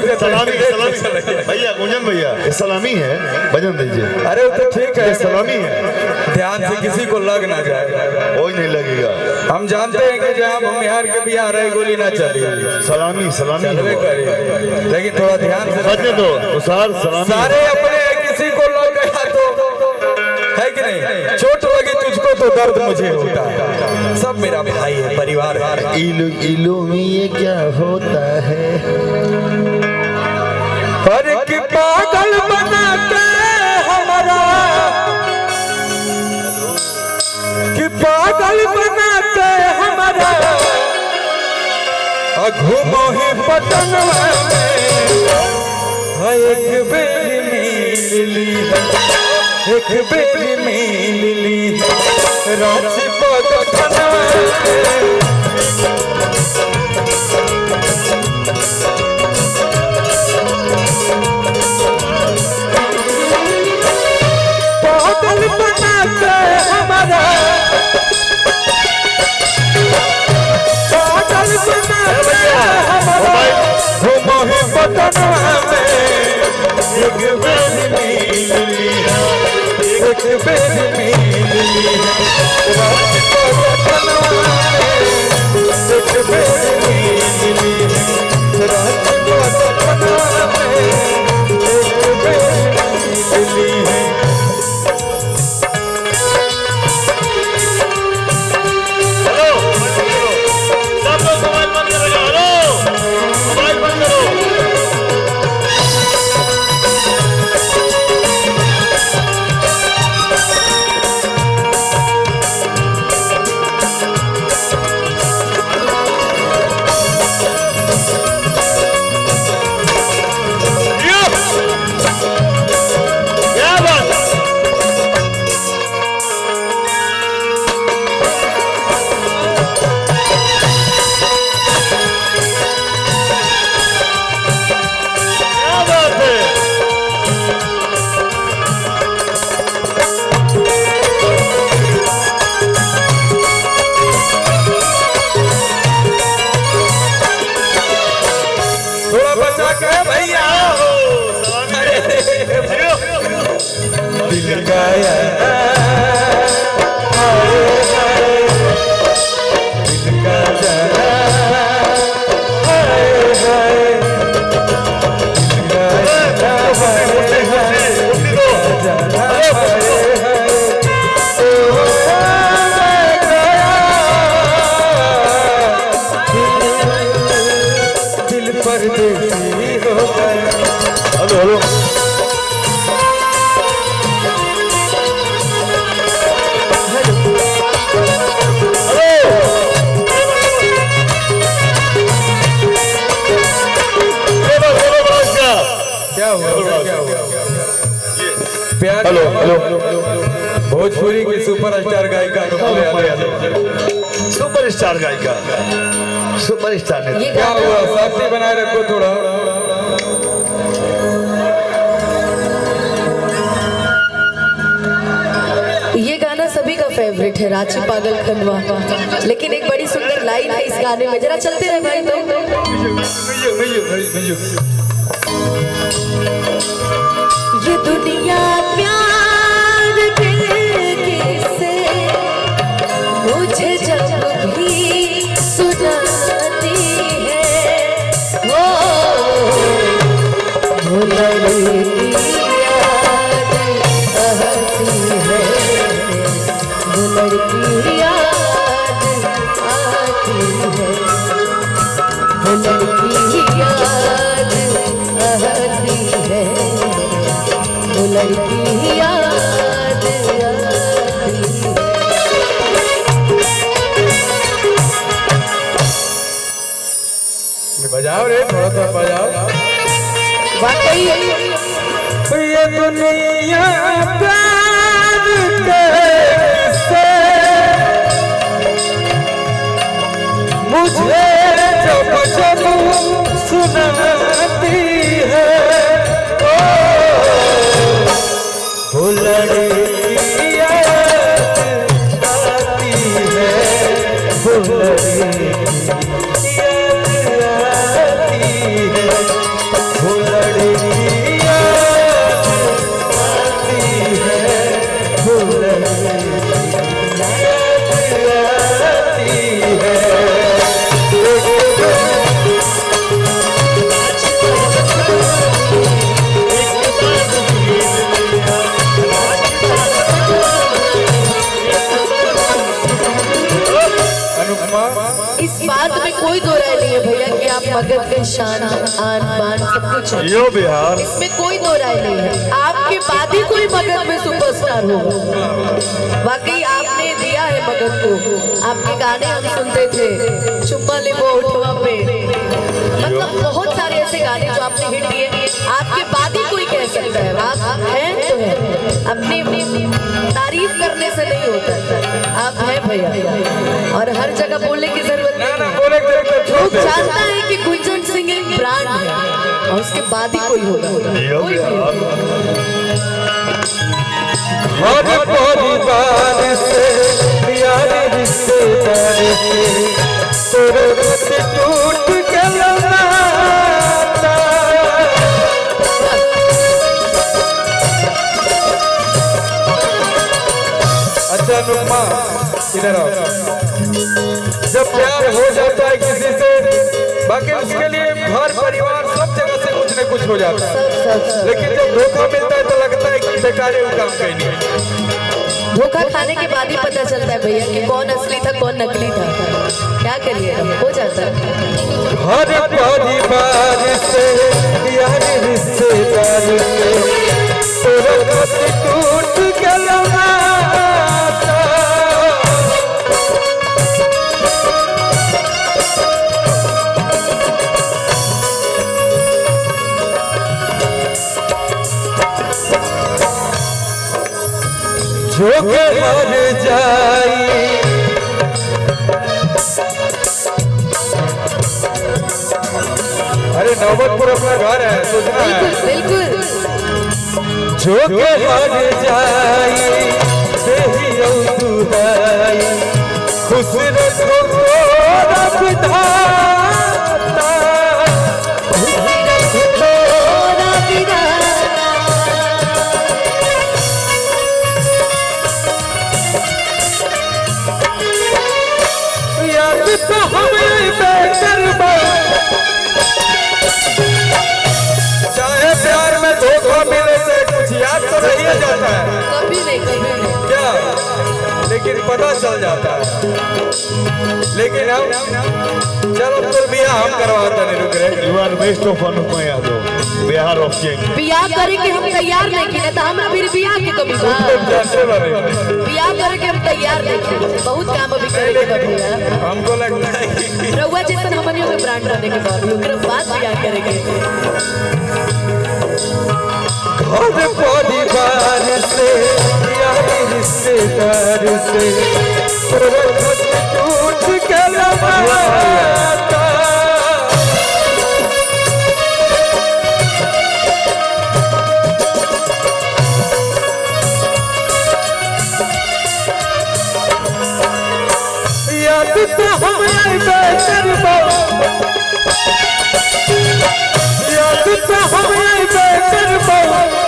देते सलामी भैया गुंजन भैया ये सलामी है, भजन दीजिए। अरे वो तो ठीक है, सलामी है, ध्यान से किसी को लग ना जाए। कोई नहीं लगेगा। हम जानते हैं कि जहाँ भूमिहार के बिहार है गोली ना चली, सलामी सलामी चलवे करी, लेकिन थोड़ा ध्यान से बजने दो तुषार। सलामी सारे अपने किसी को लग गया तो है कि नहीं, चोट लगी तुझको तो दर्द मुझे होता है। सब मेरा भाई है, परिवार है। इलू में ये क्या होता है? हर की पागल बना के हमारा, कि पागल बना के हमारा घूमो ही पटन में, एक बेरी मिली, एक बेरी मिली रांची पटन में। पागल बना के हमारा, पागल बना के हमारा घूमो ही पटन में, एक बेरी मिली, एक बेरी मिली रांची पटन में, एक बेरी मिली रांची पटन में, एक बेरी मिली। हेलो हेलो, भोजपुरी की सुपरस्टार गायिका, सुपरस्टार गायिका, सुपरस्टार ने क्या हुआ? साथी बनाए रखो थोड़ा। ये गाना सभी का फेवरेट है, रांची पागल खंडवा, लेकिन एक बड़ी सुंदर लाइन है इस गाने में, जरा चलते रहे भाई। तो ये दुनिया प्यार किसे मुझे जब भी सुनाती है, वो लड़की याद आती है, वो लड़की याद आती है, वो लड़की याद आती है, वो लड़की याद आती है। बजाओ रे, थोड़ा सा बजाओ। वाकई ये दुनिया प्यार से मुझे जब जब सुनाती है, वो लड़की याद आती है, वो लड़की याद आती है, वो मगध की शान आन बान सब कुछ है, यो बिहार इसमें कोई दो राय नहीं है। आपके बाद ही कोई मगध में सुपरस्टार होगा। वाकई आपने दिया है मगध को। आपके गाने हम सुनते थे, चुम्मा ले वो उठवा पे, मतलब बहुत सारे ऐसे गाने जो आपने हिट किए। आपके बाद ही कोई कह सकता है आप हैं तो है, अपनी तारीफ करने से नहीं होता। आप हैं भैया, और हर जगह बोलने की जरूरत नहीं है। लोग जानता है कि गुंजन सिंह एक ब्रांड है, और उसके बाद ही कोई होगा। यो कोई भी बिहार हर परिवार से प्यारे रिश्तेदार से तोरे टूट के लौटा। अच्छा अनुपमा इधर आओ। जब प्यार हो जाता है किसी से, बाकी उसके लिए घर परिवार सब जगह से कुछ न कुछ हो जाता है, सब लेकिन जब धोखा मिलता है तो लगता है कि बेकार वो काम कहीं नहीं। धोखा खाने के बाद ही पता चलता है भैया कि कौन असली था कौन नकली था। क्या करिए, हो जाता है। हर परिवार से यार रिश्तेदार से टूट के लौटा। जो के मर जाई अरे नौबतपुर अपना घर है, सोचना है। बिल्कुल जो के मर जाई देही दुहाई, खुश रखो रब विधाता, तो हमें बेहतर चाहे प्यार में धोखा मिले से कुछ याद तो नहीं जाता है, कभी नहीं क्या, लेकिन पता चल जाता है। लेकिन हम चलो तो बिया हम करवाते नहीं रुक रहे। You are best of Anupama Yadav, Bihar of king. बियाह करे के हम तैयार नहीं की, तो हमरा फिर बियाह के कभी बियाह करे के हम तैयार नहीं की। बहुत काम अभी करे के भैया, हमको लगता है कि रउआ जैसन हमनियों के ब्रांड बने के बाद ओकरा बाद बियाह करेंगे। घर परिवार से यार रिश्तेदार से टूट के लौटा। याद तो हमें बेहतर याद तो हमें बेहतर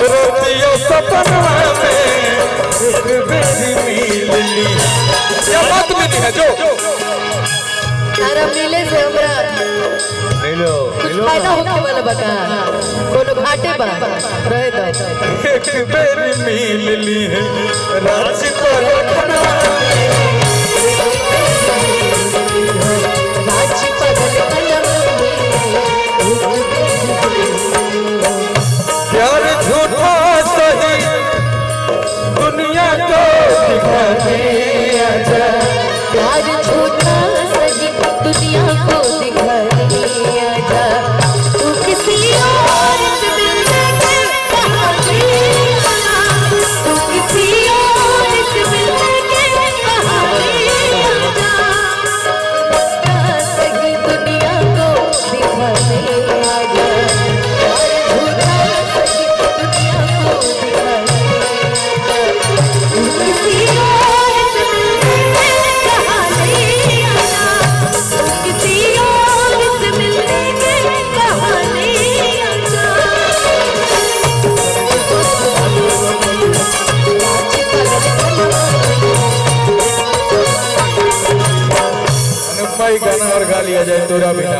रोतियों सपना में एक बेटी मिल ली। क्या बात मिली है जो तारा मिले से हमरा मिलो कुछ मिलो फायदा होके वाला बका, कोनो घाटे बा रहे दो। एक बेटी मिल ली है राज पर राज पगल प्यार झूठा सही दुनिया को दिखाने आजा। प्यार झूठा सही दुनिया को दिखाने आजा। तू किसी और से मिलने के बहाने आजा, तू किसी और से मिलने के बहाने आजा। सही दुनिया को दिखाने आजा। प्यार झूठा सही दुनिया को दिखाने आजा। तू किसी और से मिलने के बहाने आजा, तू किसी और से मिलने के बहाने आजा। अनुपमा ही गाना और गा लिया जाए तोरा बिना।